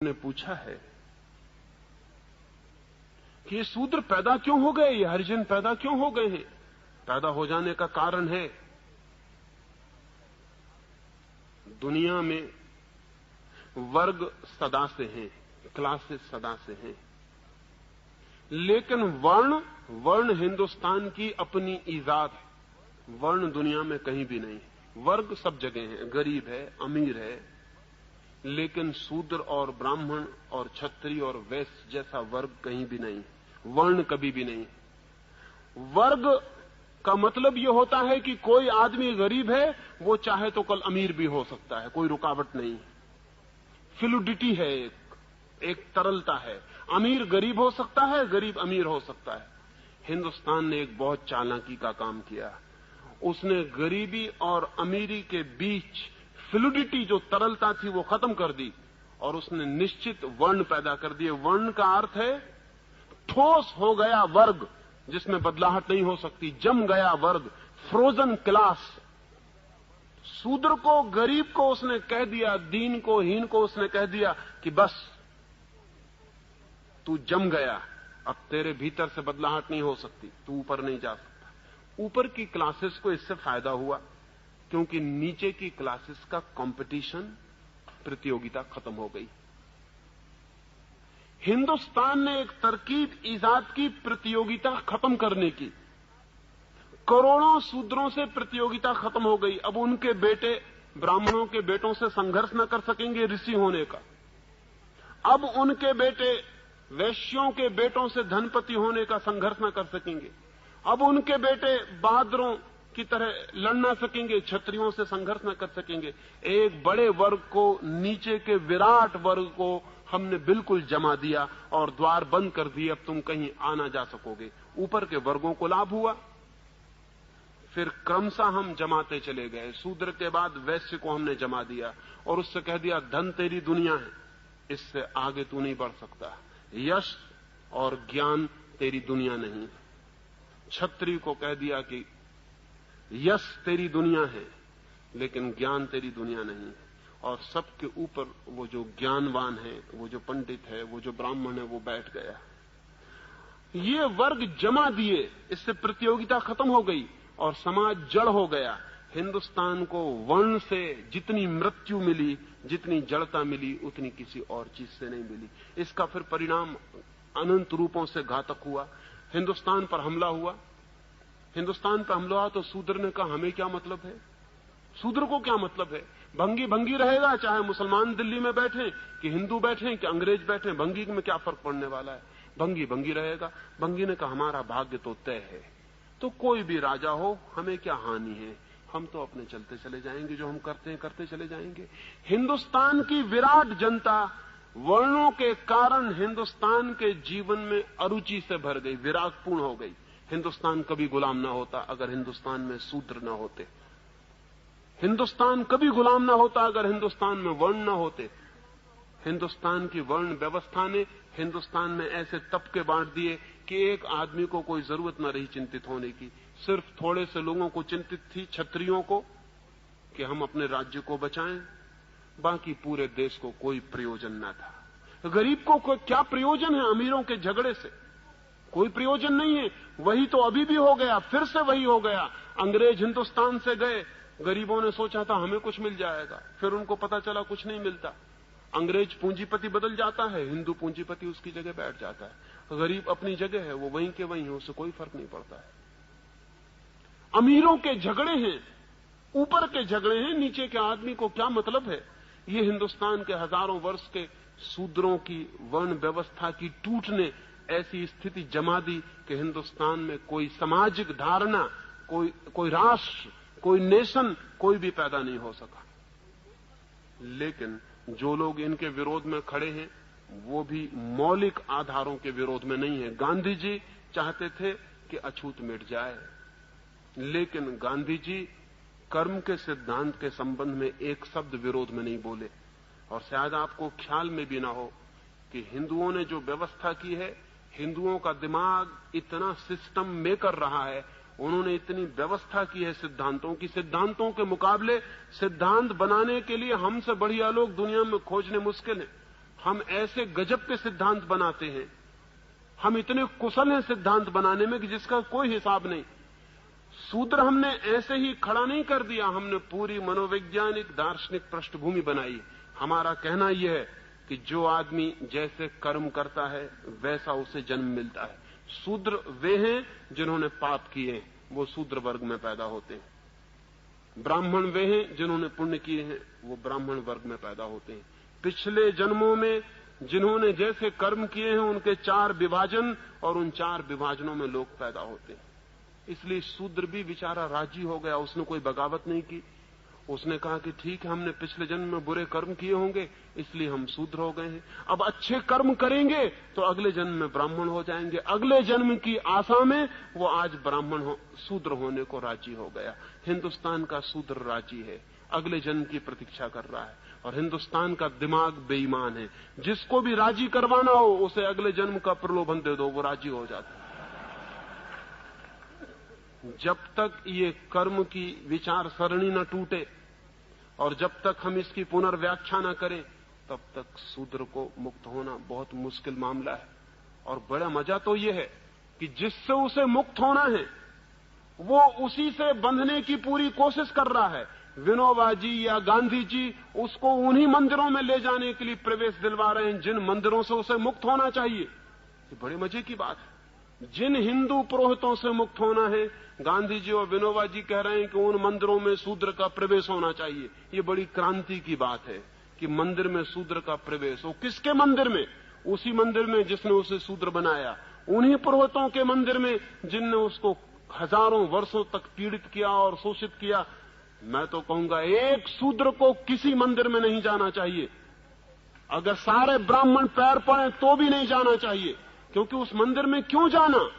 ने पूछा है कि ये शूद्र पैदा क्यों हो गए, ये हरिजन पैदा क्यों हो गए हैं। पैदा हो जाने का कारण है दुनिया में वर्ग सदा से हैं, क्लासेस सदा से हैं, लेकिन वर्ण हिंदुस्तान की अपनी ईजाद है। वर्ण दुनिया में कहीं भी नहीं। वर्ग सब जगह है, गरीब है, अमीर है, लेकिन शूद्र और ब्राह्मण और क्षत्रिय और वैश्य जैसा वर्ग कहीं भी नहीं, वर्ण कभी भी नहीं। वर्ग का मतलब यह होता है कि कोई आदमी गरीब है, वो चाहे तो कल अमीर भी हो सकता है, कोई रुकावट नहीं। फ्लूडिटी है, एक तरलता है। अमीर गरीब हो सकता है, गरीब अमीर हो सकता है। हिंदुस्तान ने एक बहुत चालाकी का काम किया। उसने गरीबी और अमीरी के बीच फ्लूडिटी, जो तरलता थी, वो खत्म कर दी और उसने निश्चित वर्ण पैदा कर दिए। वर्ण का अर्थ है ठोस हो गया वर्ग जिसमें बदलाहट नहीं हो सकती, जम गया वर्ग, फ्रोजन क्लास। शूद्र को, गरीब को उसने कह दिया, दीन को, हीन को उसने कह दिया कि बस तू जम गया, अब तेरे भीतर से बदलाहट नहीं हो सकती, तू ऊपर नहीं जा सकता। ऊपर की क्लासेस को इससे फायदा हुआ क्योंकि नीचे की क्लासेस का कंपटीशन, प्रतियोगिता खत्म हो गई। हिंदुस्तान ने एक तरकीब ईजाद की प्रतियोगिता खत्म करने की। करोड़ों शूद्रों से प्रतियोगिता खत्म हो गई। अब उनके बेटे ब्राह्मणों के बेटों से संघर्ष न कर सकेंगे ऋषि होने का। अब उनके बेटे वैश्यों के बेटों से धनपति होने का संघर्ष न कर सकेंगे। अब उनके बेटे बहादुरों की तरह लड़ न सकेंगे, क्षत्रियों से संघर्ष न कर सकेंगे। एक बड़े वर्ग को, नीचे के विराट वर्ग को हमने बिल्कुल जमा दिया और द्वार बंद कर दिए। अब तुम कहीं आ ना जा सकोगे। ऊपर के वर्गों को लाभ हुआ। फिर क्रमशः हम जमाते चले गए। शूद्र के बाद वैश्य को हमने जमा दिया और उससे कह दिया धन तेरी दुनिया है, इससे आगे तू नहीं बढ़ सकता। यश और ज्ञान तेरी दुनिया नहीं। क्षत्रिय को कह दिया कि यश तेरी दुनिया है लेकिन ज्ञान तेरी दुनिया नहीं। और सबके ऊपर वो जो ज्ञानवान है, वो जो पंडित है, वो जो ब्राह्मण है, वो बैठ गया। ये वर्ग जमा दिए, इससे प्रतियोगिता खत्म हो गई और समाज जड़ हो गया। हिंदुस्तान को वर्ण से जितनी मृत्यु मिली, जितनी जड़ता मिली, उतनी किसी और चीज से नहीं मिली। इसका फिर परिणाम अनंत रूपों से घातक हुआ। हिंदुस्तान पर हमला हुआ। हिंदुस्तान पर हमला हुआ तो शूद्र ने कहा हमें क्या मतलब है, शूद्र को क्या मतलब है। भंगी भंगी रहेगा, चाहे मुसलमान दिल्ली में बैठे कि हिंदू बैठे कि अंग्रेज बैठे, भंगी में क्या फर्क पड़ने वाला है, भंगी भंगी रहेगा। भंगी ने कहा हमारा भाग्य तो तय है, तो कोई भी राजा हो हमें क्या हानि है, हम तो अपने चलते चले जाएंगे, जो हम करते हैं करते चले जाएंगे। हिंदुस्तान की विराट जनता वर्णों के कारण हिंदुस्तान के जीवन में अरुचि से भर गई, विरागपूर्ण हो गई। हिंदुस्तान कभी गुलाम ना होता अगर हिंदुस्तान में शूद्र ना होते। हिंदुस्तान कभी गुलाम ना होता अगर हिंदुस्तान में वर्ण ना होते। हिंदुस्तान की वर्ण व्यवस्था ने हिंदुस्तान में ऐसे तबके बांट दिए कि एक आदमी को कोई जरूरत न रही चिंतित होने की। सिर्फ थोड़े से लोगों को चिंतित थी, क्षत्रियों को, कि हम अपने राज्य को बचाएं, बाकी पूरे देश को कोई प्रयोजन न था। गरीब को क्या प्रयोजन है अमीरों के झगड़े से, कोई प्रयोजन नहीं है। वही तो अभी भी हो गया, फिर से वही हो गया। अंग्रेज हिंदुस्तान से गए, गरीबों ने सोचा था हमें कुछ मिल जाएगा, फिर उनको पता चला कुछ नहीं मिलता। अंग्रेज पूंजीपति बदल जाता है, हिंदू पूंजीपति उसकी जगह बैठ जाता है। गरीब अपनी जगह है, वो वहीं के वहीं है, उससे कोई फर्क नहीं पड़ता है। अमीरों के झगड़े हैं, ऊपर के झगड़े हैं, नीचे के आदमी को क्या मतलब है। ये हिंदुस्तान के हजारों वर्ष के शूद्रों की वर्ण व्यवस्था की टूट ने ऐसी स्थिति जमा दी कि हिंदुस्तान में कोई सामाजिक धारणा, कोई राष्ट्र, कोई नेशन, कोई भी पैदा नहीं हो सका। लेकिन जो लोग इनके विरोध में खड़े हैं वो भी मौलिक आधारों के विरोध में नहीं है। गांधी जी चाहते थे कि अछूत मिट जाए, लेकिन गांधी जी कर्म के सिद्धांत के संबंध में एक शब्द विरोध में नहीं बोले। और शायद आपको ख्याल में भी ना हो कि हिंदुओं ने जो व्यवस्था की है, हिंदुओं का दिमाग इतना सिस्टम मेकर रहा है, उन्होंने इतनी व्यवस्था की है सिद्धांतों की। सिद्धांतों के मुकाबले सिद्धांत बनाने के लिए हमसे बढ़िया लोग दुनिया में खोजने मुश्किल है। हम ऐसे गजब के सिद्धांत बनाते हैं, हम इतने कुशल हैं सिद्धांत बनाने में कि जिसका कोई हिसाब नहीं। सूत्र हमने ऐसे ही खड़ा नहीं कर दिया, हमने पूरी मनोवैज्ञानिक दार्शनिक पृष्ठभूमि बनाई। हमारा कहना यह है कि जो आदमी जैसे कर्म करता है वैसा उसे जन्म मिलता है। शूद्र वे हैं जिन्होंने पाप किए, वो शूद्र वर्ग में पैदा होते हैं। ब्राह्मण वे हैं जिन्होंने पुण्य किए हैं, वो ब्राह्मण वर्ग में पैदा होते हैं। पिछले जन्मों में जिन्होंने जैसे कर्म किए हैं उनके 4 विभाजन, और उन 4 विभाजनों में लोग पैदा होते हैं। इसलिए शूद्र भी बेचारा राजी हो गया, उसने कोई बगावत नहीं की। उसने कहा कि ठीक है, हमने पिछले जन्म में बुरे कर्म किए होंगे इसलिए हम शूद्र हो गए हैं, अब अच्छे कर्म करेंगे तो अगले जन्म में ब्राह्मण हो जाएंगे। अगले जन्म की आशा में वो आज शूद्र होने को राजी हो गया। हिंदुस्तान का शूद्र राजी है, अगले जन्म की प्रतीक्षा कर रहा है। और हिंदुस्तान का दिमाग बेईमान है, जिसको भी राजी करवाना हो उसे अगले जन्म का प्रलोभन दे दो, वो राजी हो जाता है। जब तक ये कर्म की विचार सरणी न टूटे और जब तक हम इसकी पुनर्व्याख्या न करें, तब तक शूद्र को मुक्त होना बहुत मुश्किल मामला है। और बड़ा मजा तो ये है कि जिससे उसे मुक्त होना है वो उसी से बंधने की पूरी कोशिश कर रहा है। विनोबा जी या गांधी जी उसको उन्हीं मंदिरों में ले जाने के लिए प्रवेश दिलवा रहे हैं जिन मंदिरों से उसे मुक्त होना चाहिए। ये बड़े मजे की बात है। जिन हिंदू पुरोहितों से मुक्त होना है, गांधी जी और विनोबा जी कह रहे हैं कि उन मंदिरों में शूद्र का प्रवेश होना चाहिए। ये बड़ी क्रांति की बात है कि मंदिर में शूद्र का प्रवेश हो। किसके मंदिर में? उसी मंदिर में जिसने उसे शूद्र बनाया, उन्हीं पुरोहितों के मंदिर में जिनने उसको हजारों वर्षों तक पीड़ित किया और शोषित किया। मैं तो कहूंगा एक शूद्र को किसी मंदिर में नहीं जाना चाहिए। अगर सारे ब्राह्मण पैर पड़े तो भी नहीं जाना चाहिए, क्योंकि उस मंदिर में क्यों जाना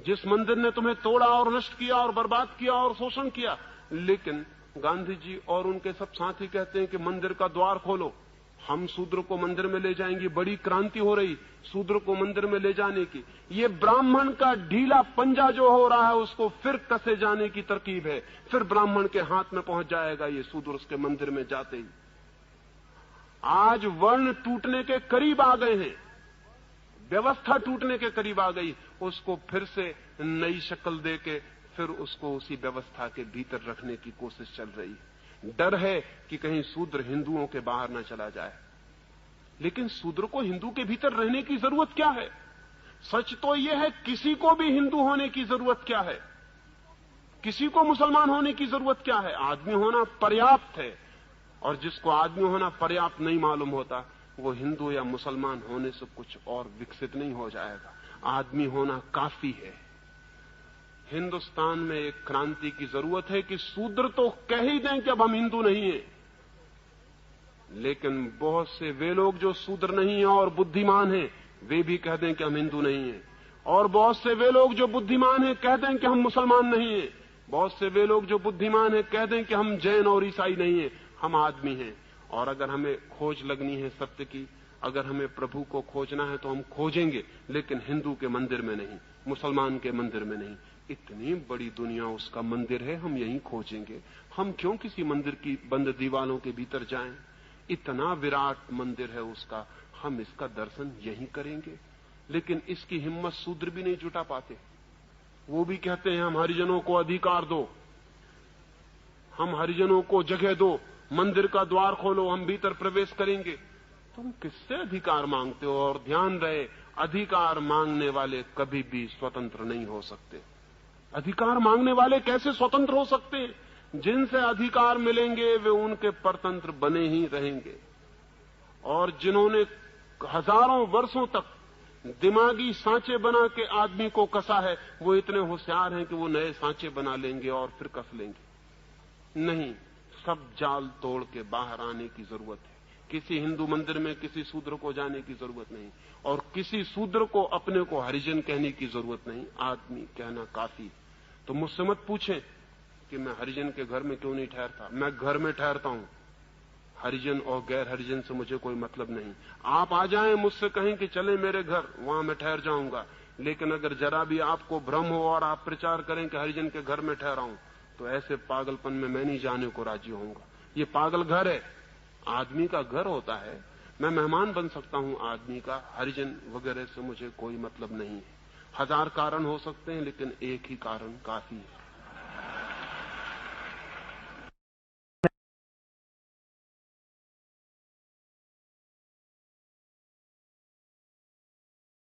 जिस मंदिर ने तुम्हें तोड़ा और नष्ट किया और बर्बाद किया और शोषण किया। लेकिन गांधी जी और उनके सब साथी कहते हैं कि मंदिर का द्वार खोलो, हम शूद्र को मंदिर में ले जाएंगे। बड़ी क्रांति हो रही शूद्र को मंदिर में ले जाने की। ये ब्राह्मण का ढीला पंजा जो हो रहा है उसको फिर कसे जाने की तरकीब है, फिर ब्राह्मण के हाथ में पहुंच जाएगा ये शूद्र उसके मंदिर में जाते ही। आज वर्ण टूटने के करीब आ गए हैं, व्यवस्था टूटने के करीब आ गई, उसको फिर से नई शक्ल देके फिर उसको उसी व्यवस्था के भीतर रखने की कोशिश चल रही है। डर है कि कहीं शूद्र हिंदुओं के बाहर न चला जाए। लेकिन शूद्र को हिंदू के भीतर रहने की जरूरत क्या है? सच तो यह है किसी को भी हिंदू होने की जरूरत क्या है, किसी को मुसलमान होने की जरूरत क्या है? आदमी होना पर्याप्त है। और जिसको आदमी होना पर्याप्त नहीं मालूम होता वो हिंदू या मुसलमान होने से कुछ और विकसित नहीं हो जाएगा। आदमी होना काफी है। हिंदुस्तान में एक क्रांति की जरूरत है कि शूद्र तो कह ही दें कि अब हम हिंदू नहीं हैं, लेकिन बहुत से वे लोग जो शूद्र नहीं हैं और बुद्धिमान हैं वे भी कह दें कि हम हिंदू नहीं हैं। और बहुत से वे लोग जो बुद्धिमान हैं कह दें कि हम मुसलमान नहीं हैं। बहुत से वे लोग जो बुद्धिमान हैं कह दें कि हम जैन और ईसाई नहीं हैं, हम आदमी हैं। और अगर हमें खोज लगनी है सत्य की, अगर हमें प्रभु को खोजना है तो हम खोजेंगे, लेकिन हिंदू के मंदिर में नहीं, मुसलमान के मंदिर में नहीं। इतनी बड़ी दुनिया उसका मंदिर है, हम यहीं खोजेंगे। हम क्यों किसी मंदिर की बंद दीवालों के भीतर जाएं? इतना विराट मंदिर है उसका, हम इसका दर्शन यहीं करेंगे। लेकिन इसकी हिम्मत शूद्र भी नहीं जुटा पाते। वो भी कहते हैं हम हरिजनों को अधिकार दो, हम हरिजनों को जगह दो, मंदिर का द्वार खोलो, हम भीतर प्रवेश करेंगे। तुम किससे अधिकार मांगते हो? और ध्यान रहे, अधिकार मांगने वाले कभी भी स्वतंत्र नहीं हो सकते। अधिकार मांगने वाले कैसे स्वतंत्र हो सकते हैं? जिनसे अधिकार मिलेंगे वे उनके परतंत्र बने ही रहेंगे। और जिन्होंने हजारों वर्षों तक दिमागी सांचे बना के आदमी को कसा है, वो इतने होशियार हैं कि वो नए सांचे बना लेंगे और फिर कस लेंगे। नहीं, सब जाल तोड़ के बाहर आने की जरूरत है। किसी हिंदू मंदिर में किसी शूद्र को जाने की जरूरत नहीं, और किसी शूद्र को अपने को हरिजन कहने की जरूरत नहीं। आदमी कहना काफी। तो मुझसे मत पूछें कि मैं हरिजन के घर में क्यों नहीं ठहरता। मैं घर में ठहरता हूं, हरिजन और गैर हरिजन से मुझे कोई मतलब नहीं। आप आ जाएं, मुझसे कहें कि चले मेरे घर, वहां मैं ठहर जाऊंगा। लेकिन अगर जरा भी आपको भ्रम हो और आप प्रचार करें कि हरिजन के घर में ठहरा हूं, तो ऐसे पागलपन में मैं नहीं जाने को राजी होऊंगा। ये पागल घर है। आदमी का घर होता है मैं मेहमान बन सकता हूं आदमी का, हरिजन वगैरह से मुझे कोई मतलब नहीं है। 1000 कारण हो सकते हैं, लेकिन एक ही कारण काफी है।